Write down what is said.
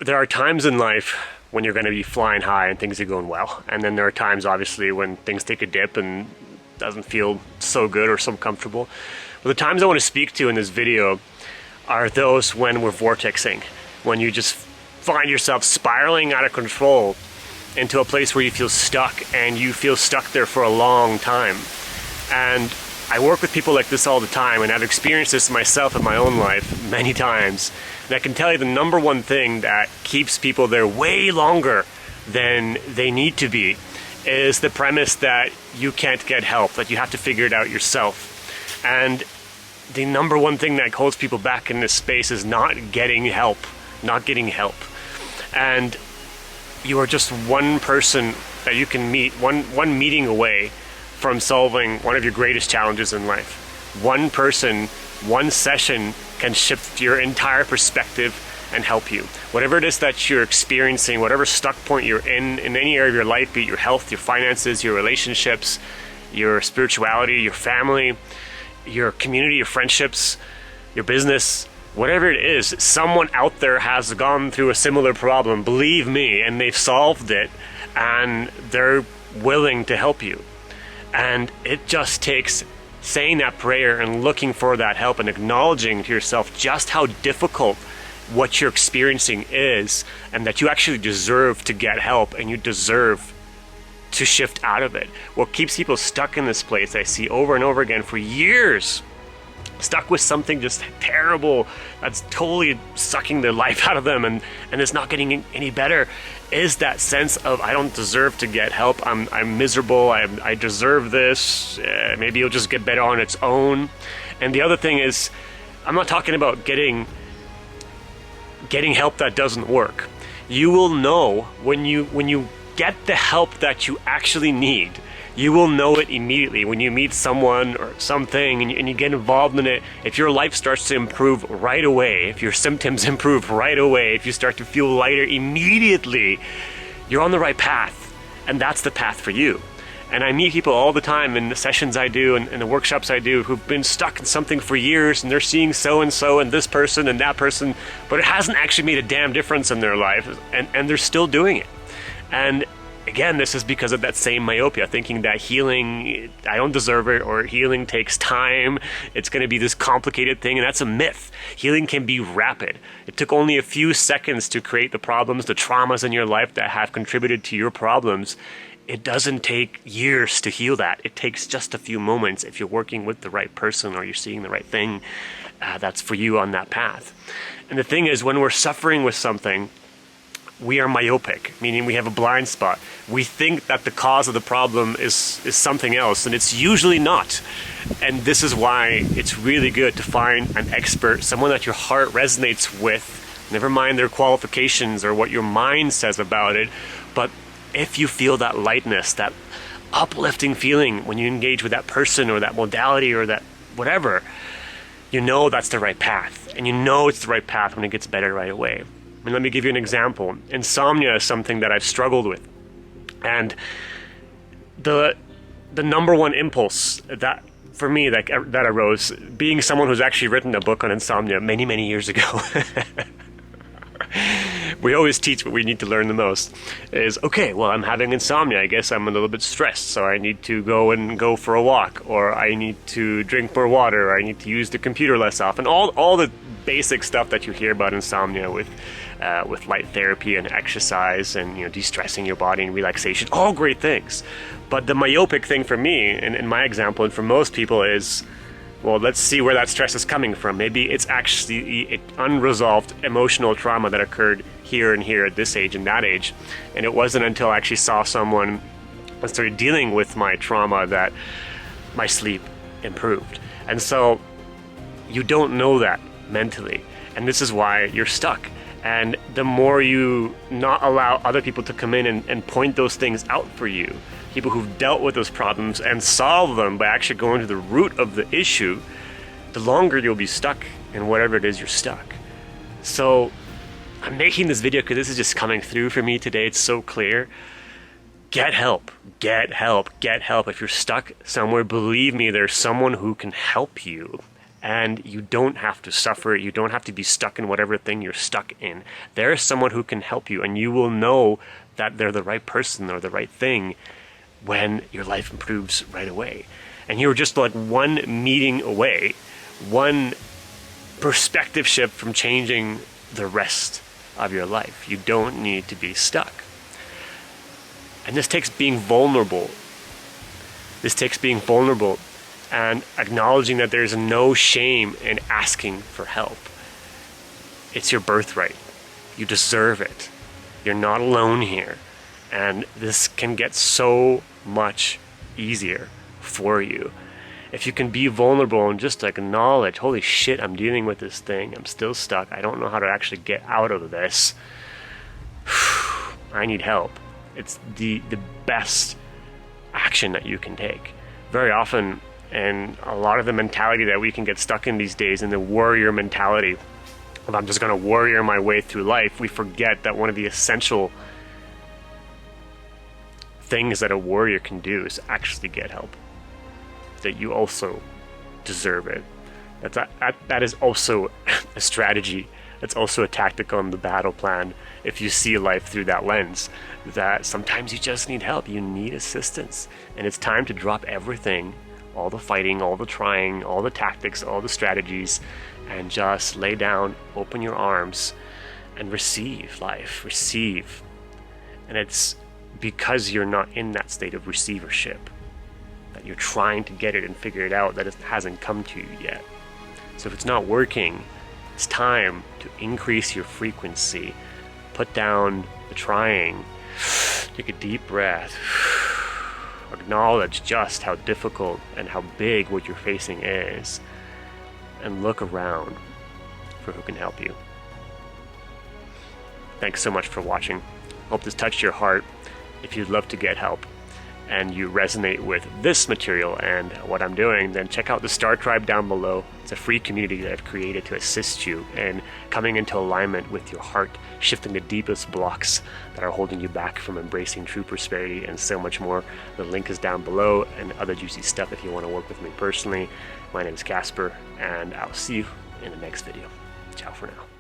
there are times in life when you're going to be flying high and things are going well. And then there are times, obviously, when things take a dip and doesn't feel so good or so comfortable. But the times I want to speak to in this video are those when we're vortexing, when you just find yourself spiraling out of control into a place where you feel stuck, and you feel stuck there for a long time. And I work with people like this all the time, and I've experienced this myself in my own life many times. And I can tell you the number one thing that keeps people there way longer than they need to be is the premise that you can't get help, that you have to figure it out yourself. And the number one thing that holds people back in this space is not getting help. And you are just one person that you can meet, one meeting away from solving one of your greatest challenges in life. One person, one session can shift your entire perspective and help you. Whatever it is that you're experiencing, whatever stuck point you're in any area of your life, be it your health, your finances, your relationships, your spirituality, your family, your community, your friendships, your business, whatever it is, someone out there has gone through a similar problem, believe me, and they've solved it, and they're willing to help you. And it just takes saying that prayer and looking for that help and acknowledging to yourself just how difficult what you're experiencing is, and that you actually deserve to get help and you deserve to shift out of it. What keeps people stuck in this place, I see over and over again for years, stuck with something just terrible that's totally sucking their life out of them, and it's not getting any better, is that sense of, I don't deserve to get help, I'm miserable, I deserve this, maybe it'll just get better on its own. And the other thing is, I'm not talking about getting help that doesn't work. You will know when you get the help that you actually need. You will know it immediately when you meet someone or something and you get involved in it. If your life starts to improve right away, if your symptoms improve right away, if you start to feel lighter immediately, you're on the right path. And that's the path for you. And I meet people all the time in the sessions I do and the workshops I do who've been stuck in something for years, and they're seeing so-and-so and this person and that person, but it hasn't actually made a damn difference in their life, and they're still doing it. And again, this is because of that same myopia, thinking that healing, I don't deserve it, or healing takes time, it's going to be this complicated thing, and that's a myth. Healing can be rapid. It took only a few seconds to create the problems, the traumas in your life that have contributed to your problems. It doesn't take years to heal that. It takes just a few moments if you're working with the right person or you're seeing the right thing that's for you on that path. And the thing is, when we're suffering with something, we are myopic, meaning we have a blind spot. We think that the cause of the problem is something else, and it's usually not. And this is why it's really good to find an expert, someone that your heart resonates with, never mind their qualifications or what your mind says about it, but if you feel that lightness, that uplifting feeling when you engage with that person or that modality or that whatever, you know that's the right path. And you know it's the right path when it gets better right away. I mean, let me give you an example. Insomnia is something that I've struggled with. And the number one impulse that for me that arose, being someone who's actually written a book on insomnia many, many years ago, we always teach what we need to learn the most, is, okay, well, I'm having insomnia. I guess I'm a little bit stressed, so I need to go for a walk, or I need to drink more water, or I need to use the computer less often. All the basic stuff that you hear about insomnia with light therapy and exercise and de-stressing your body and relaxation, all great things. But the myopic thing for me, and in my example, and for most people, is, well, let's see where that stress is coming from. Maybe it's actually unresolved emotional trauma that occurred here and here at this age and that age. And it wasn't until I actually saw someone and started dealing with my trauma that my sleep improved. And so you don't know that mentally. And this is why you're stuck. And the more you not allow other people to come in and point those things out for you, people who've dealt with those problems and solve them by actually going to the root of the issue, the longer you'll be stuck in whatever it is you're stuck. So I'm making this video because this is just coming through for me today. It's so clear. Get help, get help, get help. If you're stuck somewhere, believe me, there's someone who can help you. and you don't have to suffer. You don't have to be stuck in whatever thing you're stuck in. There is someone who can help you, and you will know that they're the right person or the right thing when your life improves right away. And you're just like one meeting away, one perspective shift from changing the rest of your life. You don't need to be stuck. And this takes being vulnerable. This takes being vulnerable and acknowledging that there's no shame in asking for help. It's your birthright. You deserve it. You're not alone here. And this can get so much easier for you. If you can be vulnerable and just acknowledge, holy shit, I'm dealing with this thing. I'm still stuck. I don't know how to actually get out of this. I need help. It's the best action that you can take. Very often, and a lot of the mentality that we can get stuck in these days, in the warrior mentality of I'm just going to warrior my way through life, we forget that one of the essential things that a warrior can do is actually get help. That you also deserve it. That is also a strategy. It's also a tactic on the battle plan. If you see life through that lens, that sometimes you just need help. You need assistance. And it's time to drop everything, all the fighting, all the trying, all the tactics, all the strategies, and just lay down, open your arms, and receive life. Receive. And it's because you're not in that state of receivership, that you're trying to get it and figure it out, that it hasn't come to you yet. So if it's not working, it's time to increase your frequency. Put down the trying. Take a deep breath. Acknowledge just how difficult and how big what you're facing is. And look around for who can help you. Thanks so much for watching. Hope this touched your heart. If you'd love to get help and you resonate with this material and what I'm doing, then check out the Star Tribe down below. It's a free community that I've created to assist you in coming into alignment with your heart, shifting the deepest blocks that are holding you back from embracing true prosperity, and so much more. The link is down below, and other juicy stuff if you want to work with me personally. My name is Casper, and I'll see you in the next video. Ciao for now.